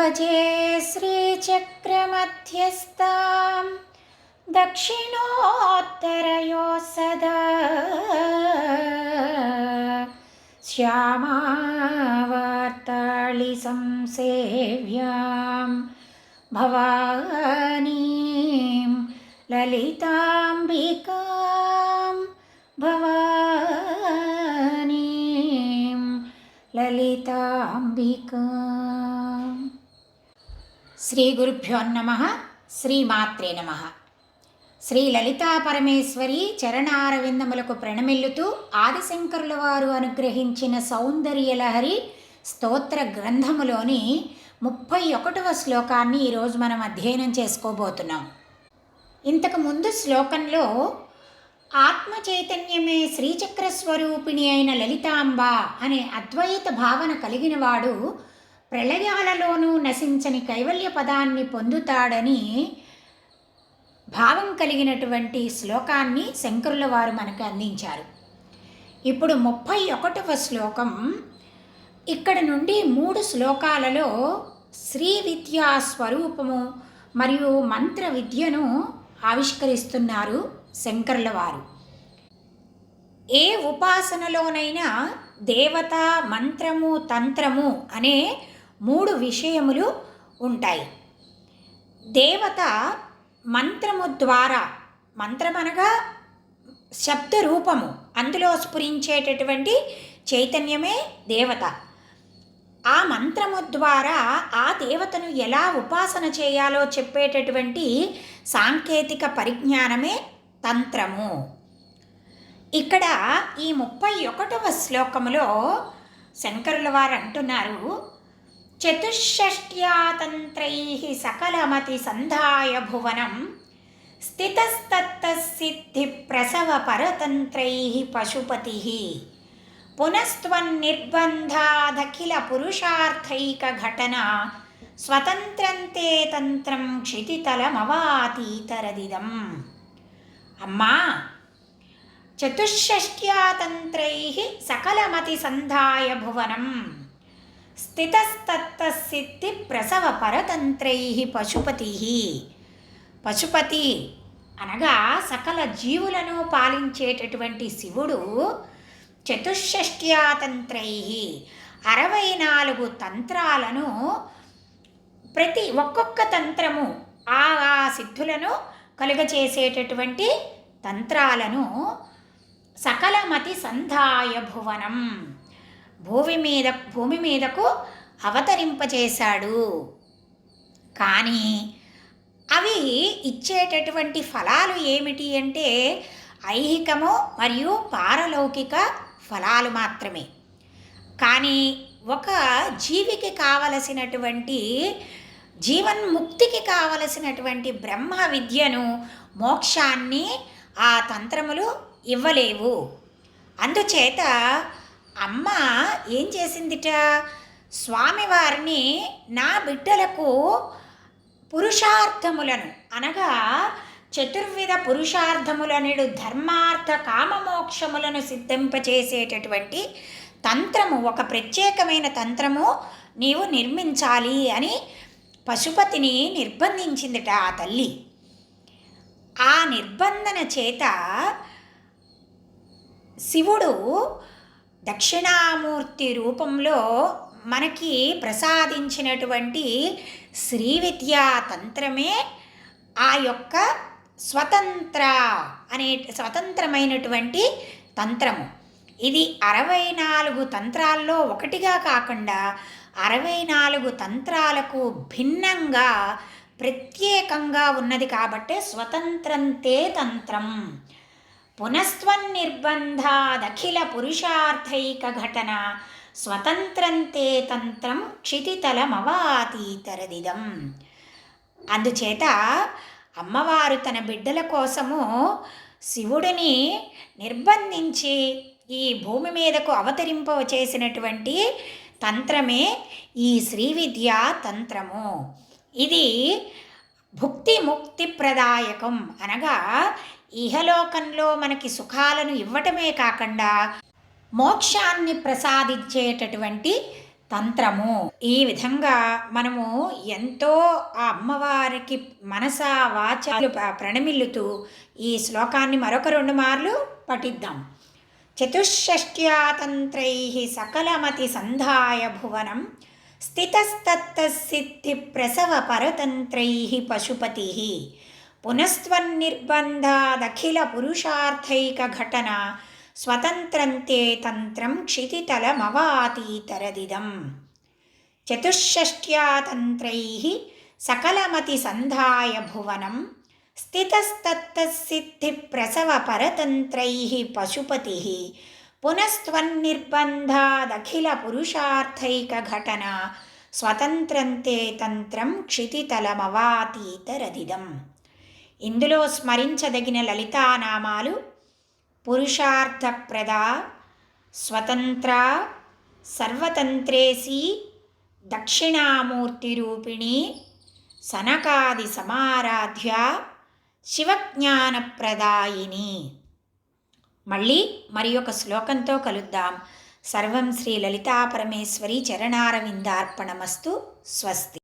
భజే శ్రీచక్రమధ్యస్థాం దక్షిణోత్తరయో సదా శ్యామావార్తాళి సంసేవ్యాం భవానీం లలితాంబికాం భవానీం లలితాంబికాం. శ్రీ గురుభ్యో నమః. శ్రీమాత్రే నమః. శ్రీ లలితా పరమేశ్వరి చరణారవిందములకు ప్రణమిల్లుతూ ఆదిశంకరుల వారు అనుగ్రహించిన సౌందర్యలహరి స్తోత్ర గ్రంథములోని 31వ శ్లోకాన్ని ఈరోజు మనం అధ్యయనం చేసుకోబోతున్నాం. ఇంతకు ముందు శ్లోకంలో ఆత్మ చైతన్యమే శ్రీచక్ర స్వరూపిణి అయిన లలితాంబ అనే అద్వైత భావన కలిగినవాడు ప్రళయాలలోనూ నశించని కైవల్య పదాన్ని పొందుతాడని భావం కలిగినటువంటి శ్లోకాన్ని శంకరుల వారు మనకు అందించారు. ఇప్పుడు 31వ శ్లోకం. ఇక్కడ నుండి 3 శ్లోకాలలో శ్రీ విద్యా స్వరూపము మరియు మంత్ర విద్యను ఆవిష్కరిస్తున్నారు శంకరుల వారు. ఏ ఉపాసనలోనైనా దేవత, మంత్రము, తంత్రము అనే 3 విషయములు ఉంటాయి. దేవత మంత్రము ద్వారా, మంత్రమనగా శబ్ద రూపము, అందులో స్ఫురించేటటువంటి చైతన్యమే దేవత. ఆ మంత్రము ద్వారా ఆ దేవతను ఎలా ఉపాసన చేయాలో చెప్పేటటువంటి సాంకేతిక పరిజ్ఞానమే తంత్రము. ఇక్కడ ఈ 31వ శ్లోకములో శంకరుల వారు అంటున్నారు, చతుషష్ట్యా తంత్రైః సకలమతి సంధాయ భువనం స్థితస్తత్సిద్ధి ప్రసవ పరతంత్రైః పశుపతిః పునస్త్వన్నిర్బంధాదఖిల పురుషార్థైక ఘటన స్వతంత్రంతే తంత్రం క్షితితలమవాతీతరదిదం. అమ్మా, చతుషష్ట్యా తంత్రైః సకలమతి సంధాయ భువనం స్థితస్తత్సిద్ధి ప్రసవ పరతంత్రైః పశుపతిః. పశుపతి అనగా సకల జీవులను పాలించేటటువంటి శివుడు చతుషష్ట్యా తంత్రైః 64 తంత్రాలను, ప్రతి ఒక్కొక్క తంత్రము ఆ సిద్ధులను కలుగచేసేటటువంటి తంత్రాలను సకలమతి సంధాయ భువనం భూమి మీదకు అవతరింపచేశాడు. కానీ అవి ఇచ్చేటటువంటి ఫలాలు ఏమిటి అంటే ఐహికము మరియు పారలౌకిక ఫలాలు మాత్రమే. కానీ ఒక జీవికి కావలసినటువంటి జీవన్ముక్తికి కావలసినటువంటి బ్రహ్మ విద్యను, మోక్షాన్ని ఆ తంత్రములు ఇవ్వలేవు. అందుచేత అమ్మ ఏం చేసిందిట, స్వామివారిని నా బిడ్డలకు పురుషార్థములను అనగా చతుర్విధ పురుషార్థములనుడు ధర్మార్థ కామమోక్షములను సిద్ధింపచేసేటటువంటి తంత్రము, ఒక ప్రత్యేకమైన తంత్రము నీవు నిర్మించాలి అని పశుపతిని నిర్బంధించిందిట ఆ తల్లి. ఆ నిర్బంధన చేత శివుడు దక్షిణామూర్తి రూపంలో మనకి ప్రసాదించినటువంటి శ్రీ విద్యా తంత్రమే ఆ యొక్క స్వతంత్రమైనటువంటి తంత్రము. ఇది 64 తంత్రాల్లో ఒకటిగా కాకుండా 64 తంత్రాలకు భిన్నంగా ప్రత్యేకంగా ఉన్నది కాబట్టే స్వతంత్రంతే తంత్రం. పునస్త్వన్నిర్బంధాదఖిల పురుషార్థైక ఘటన స్వతంత్రంతే తంత్రం క్షితితలమవాతీతరదిదం. అందుచేత అమ్మవారు తన బిడ్డల కోసము శివుడిని నిర్బంధించి ఈ భూమి మీదకు అవతరింపచేసినటువంటి తంత్రమే ఈ శ్రీ విద్యా తంత్రము. ఇది భుక్తి ముక్తి ప్రదాయకం అనగా ఇహలోకంలో మనకి సుఖాలను ఇవ్వటమే కాకుండా మోక్షాన్ని ప్రసాదించేటటువంటి తంత్రము. ఈ విధంగా మనము ఎంతో ఆ అమ్మవారికి మనసా వాచాలు ప్రణమిల్లుతూ ఈ శ్లోకాన్ని మరొక 2 మార్లు పఠిద్దాం. చతుషష్ట్యా తంత్రైః సకలమతి సంధాయ భువనం స్థితస్తత్తసిద్ధి ప్రసవ పరతంత్రైః పశుపతిః పునస్త్వన్నిర్బంధాదఖిల పురుషార్థైక ఘటన స్వతంత్రంతే తంత్రం క్షితితలమవాతీతరదిదం. చతుషష్ట్యా తంత్రైః సకలమతి సంధాయ భువనం స్థితస్తత్తసిద్ధి ప్రసవ పరతంత్రైః పశుపతిః పునస్త్వన్నిర్బంధాదఖిల పురుషార్థైక ఘటన స్వతంత్రంతే తంత్రం క్షితితలమవాతీతరదిదం. ఇందులో స్మరించదగిన లలితానామాలు పురుషార్థప్రద, స్వతంత్ర, సర్వతంత్రేసి, దక్షిణామూర్తిరూపిణి, సనకాది సమారాధ్య, శివజ్ఞానప్రదాయిని. మళ్ళీ మరి ఒక శ్లోకంతో కలుద్దాం. సర్వం శ్రీ లలితా పరమేశ్వరి చరణారవిందార్పణమస్తు. స్వస్తి.